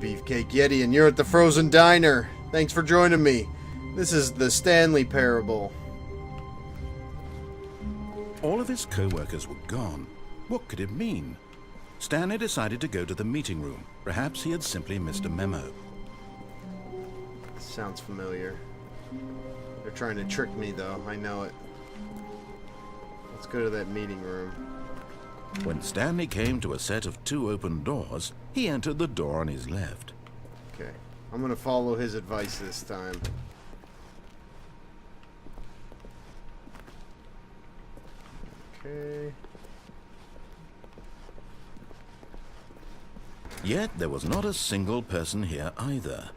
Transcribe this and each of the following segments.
BeefCakeYeti, and you're at the Frozen Diner. Thanks for joining me. This is the Stanley parable. All of his co-workers were gone. What could it mean? Stanley decided to go to the meeting room. Perhaps he had simply missed a memo. Sounds familiar. They're trying to trick me, though. I know it. Let's go to that meeting room. When Stanley came to a set of 2 open doors, he entered the door on his left. Okay. I'm gonna follow his advice this time. Okay. Yet there was not a single person here either.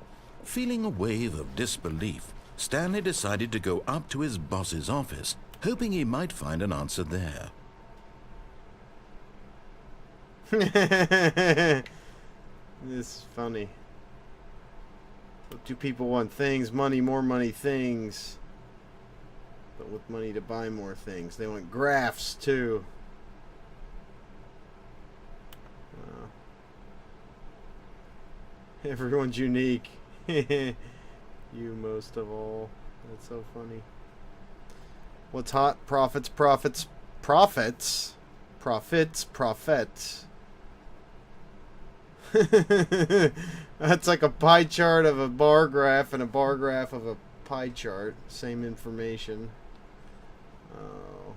Feeling a wave of disbelief, Stanley decided to go up to his boss's office, hoping he might find an answer there. This is funny. What do people want? Things, money, more money, things. But with money to buy more things. They want graphs, too. Everyone's unique. You most of all. That's so funny. What's hot? Profits, profits, profits. Profits, profits. That's like a pie chart of a bar graph and a bar graph of a pie chart. Same information. Oh.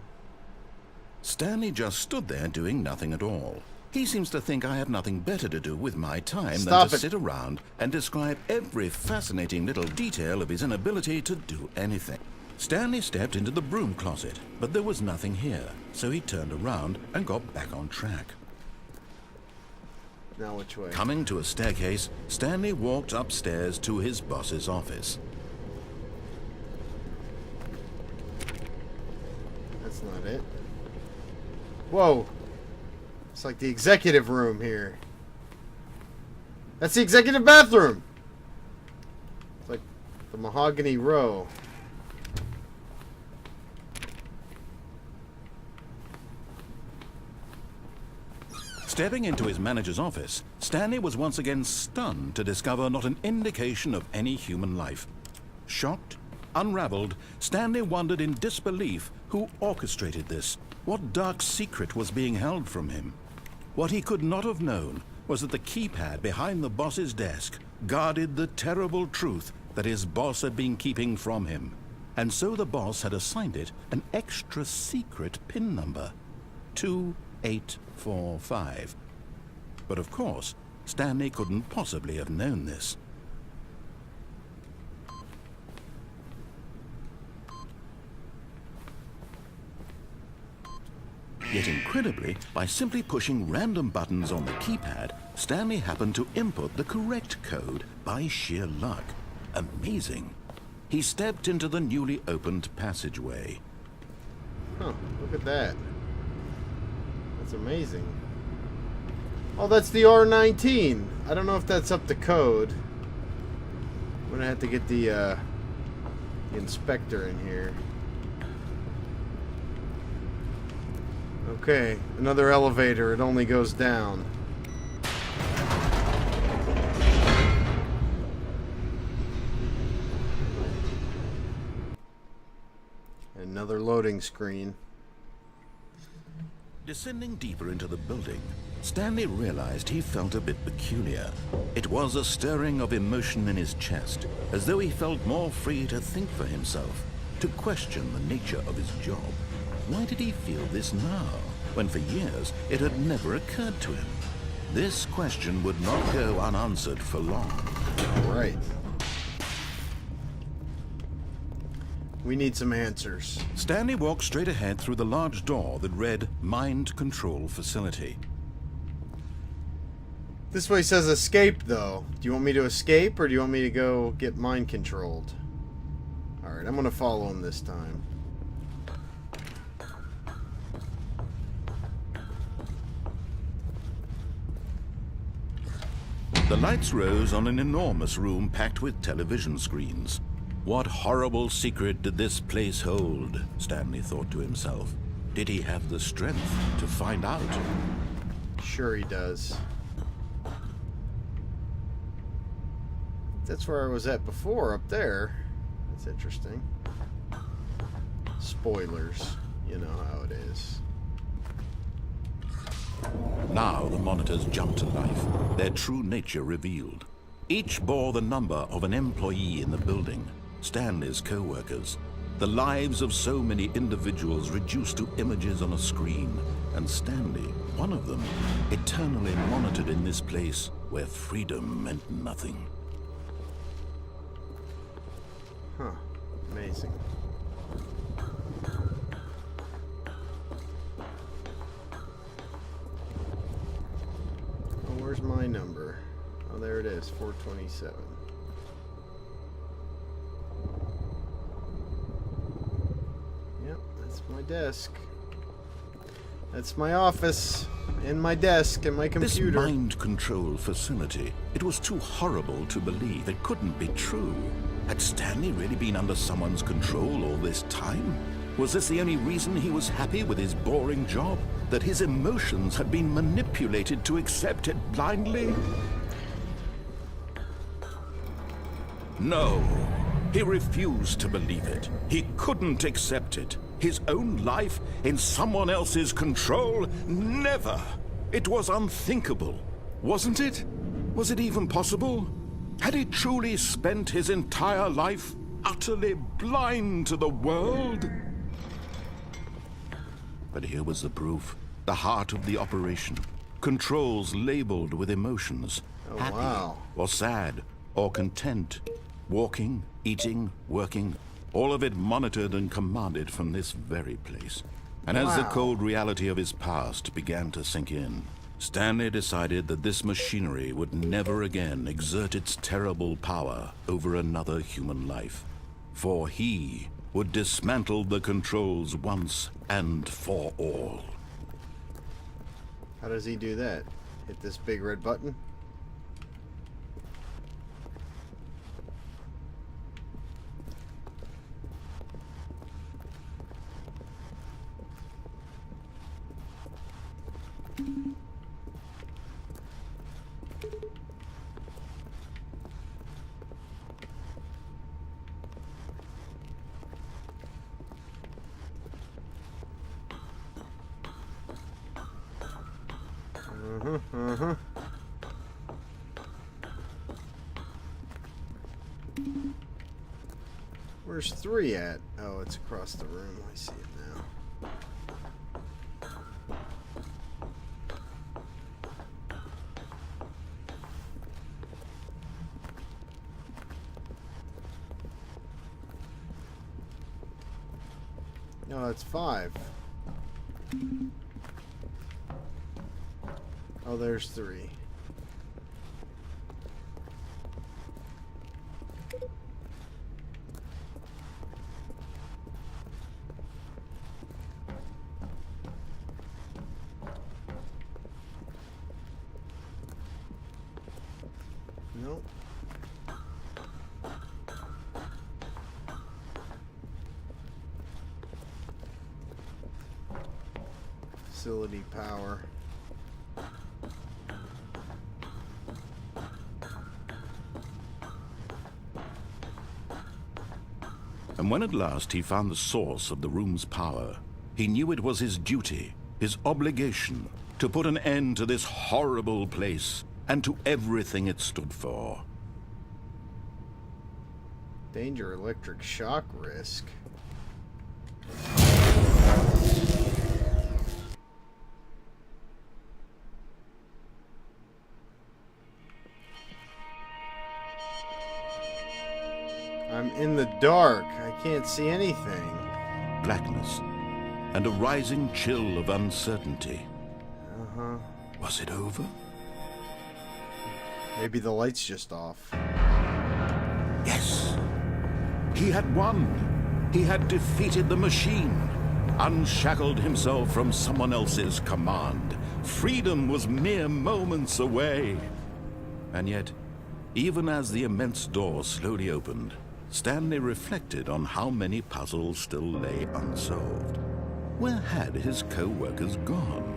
Stanley just stood there doing nothing at all. He seems to think I have nothing better to do with my time than to sit around and describe every fascinating little detail of his inability to do anything. Stanley stepped into the broom closet, but there was nothing here, so he turned around and got back on track. Now which way? Coming to a staircase, Stanley walked upstairs to his boss's office. That's not it. Whoa! It's like the executive room here. That's the executive bathroom! It's like the mahogany row. Stepping into his manager's office, Stanley was once again stunned to discover not an indication of any human life. Shocked, unraveled, Stanley wondered in disbelief who orchestrated this, what dark secret was being held from him. What he could not have known was that the keypad behind the boss's desk guarded the terrible truth that his boss had been keeping from him. And so the boss had assigned it an extra secret PIN number, 2845. But of course, Stanley couldn't possibly have known this. Yet incredibly, by simply pushing random buttons on the keypad, Stanley happened to input the correct code by sheer luck. Amazing. He stepped into the newly opened passageway. Huh, look at that. That's amazing. Oh, that's the R19. I don't know if that's up to code. I'm gonna have to get the inspector in here. Okay, another elevator. It only goes down. Another loading screen. Descending deeper into the building, Stanley realized he felt a bit peculiar. It was a stirring of emotion in his chest, as though he felt more free to think for himself, to question the nature of his job. Why did he feel this now, when for years it had never occurred to him? This question would not go unanswered for long. All right. We need some answers. Stanley walked straight ahead through the large door that read Mind Control Facility. This way says escape, though. Do you want me to escape, or do you want me to go get mind controlled? Alright, I'm gonna follow him this time. The lights rose on an enormous room packed with television screens. What horrible secret did this place hold? Stanley thought to himself. Did he have the strength to find out? Sure he does. That's where I was at before, up there. That's interesting. Spoilers. You know how it is. Now the monitors jumped to life, their true nature revealed. Each bore the number of an employee in the building, Stanley's co-workers. The lives of so many individuals reduced to images on a screen, and Stanley, one of them, eternally monitored in this place where freedom meant nothing. Huh. Amazing. Oh, where's my number? Oh, there it is, 427. Yep, that's my desk. That's my office, and my desk, and my computer. This mind control facility, it was too horrible to believe. It couldn't be true. Had Stanley really been under someone's control all this time? Was this the only reason he was happy with his boring job? That his emotions had been manipulated to accept it blindly? No, he refused to believe it. He couldn't accept it. His own life in someone else's control? Never! It was unthinkable, wasn't it? Was it even possible? Had he truly spent his entire life utterly blind to the world? But here was the proof. The heart of the operation. Controls labeled with emotions. Oh, happy, wow. or sad, or content. Walking, eating, working. All of it monitored and commanded from this very place. And as the Wow. cold reality of his past began to sink in, Stanley decided that this machinery would never again exert its terrible power over another human life. For he would dismantle the controls once and for all. How does he do that? Hit this big red button? Where's 3 at? Oh, it's across the room. I see it now. No, that's 5. Oh, there's 3. Nope. Facility power. And when at last he found the source of the room's power, he knew it was his duty, his obligation, to put an end to this horrible place and to everything it stood for. Danger, electric shock risk. I'm in the dark. I can't see anything. Blackness and a rising chill of uncertainty. Uh-huh. Was it over? Maybe the light's just off. Yes. He had won. He had defeated the machine, unshackled himself from someone else's command. Freedom was mere moments away. And yet, even as the immense door slowly opened, Stanley reflected on how many puzzles still lay unsolved. Where had his co-workers gone?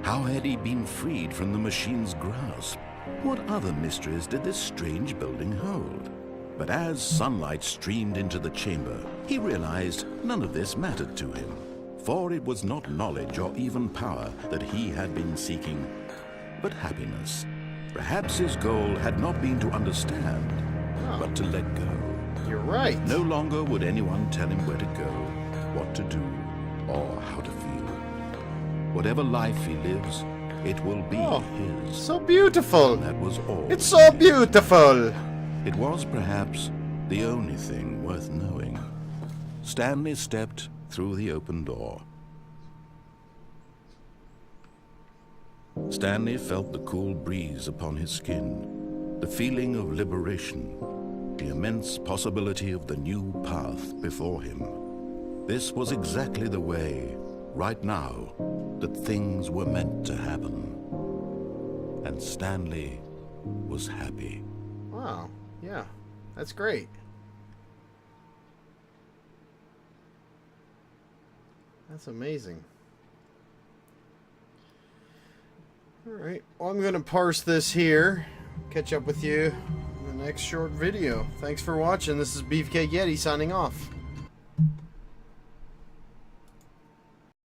How had he been freed from the machine's grasp? What other mysteries did this strange building hold? But as sunlight streamed into the chamber, he realized none of this mattered to him, for it was not knowledge or even power that he had been seeking, but happiness. Perhaps his goal had not been to understand, but to let go. You're right. No longer would anyone tell him where to go, what to do, or how to feel. Whatever life he lives, it will be his. So beautiful. And that was all. It's so beautiful. It was perhaps the only thing worth knowing. Stanley stepped through the open door. Stanley felt the cool breeze upon his skin, the feeling of liberation, the immense possibility of the new path before him. This was exactly the way, right now, that things were meant to happen. And Stanley was happy. Wow. Yeah. That's great. That's amazing. Alright, well, I'm going to parse this here. Catch up with you in the next short video. Thanks for watching. This is BeefCakeYeti signing off.